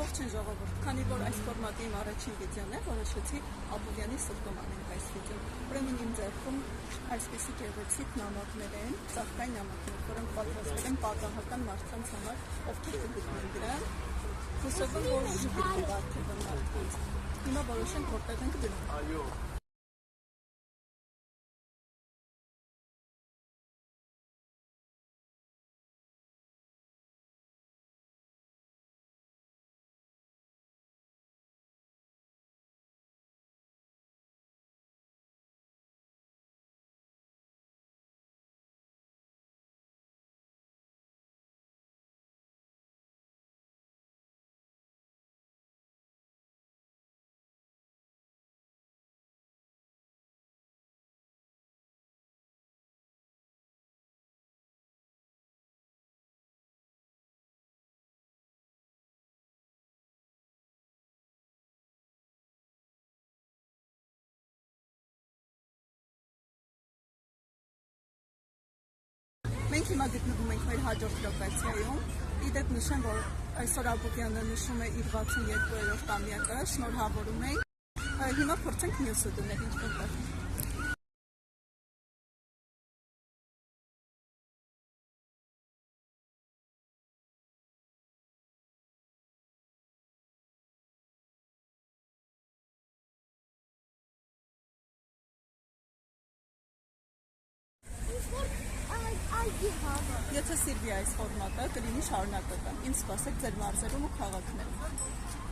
Ողջույն ժողովուրդ, քանի որ այս ֆորմատի իմ առաջին վիդեոն է, որոշեցի Աբովյանի սրտում անենք այս վիդեոն։ Ուրեմն իմ ձեռքում այսպիսի գեղեցիկ նամակներ են, ծաղկային նամակներ, որոնք պատրաստել են պատահական մարդկանց համար, ովքեր կգտնեն դրան, հուսով եմ, որ ժպիտ կվարդeben մարդկանց։ Հիմա որոշենք որտեղ ենք դնում։ Այո։ Մենք հիմա գտնվում ենք մեր հաջորդ լոկացիայում։ Իդեպ նշեմ, որ այսօր Աբովյանը նշում է իր 62-րդ տարեկան, շնորհավորում ենք։ Հիմա փորձենք մյուսը դնել ինչ որտեղ։ Եթե սիրվի այս ֆորմատը, կլինի շարունակական։ Ինձ սպասեք ձեր մարզերում ու քաղաքներում։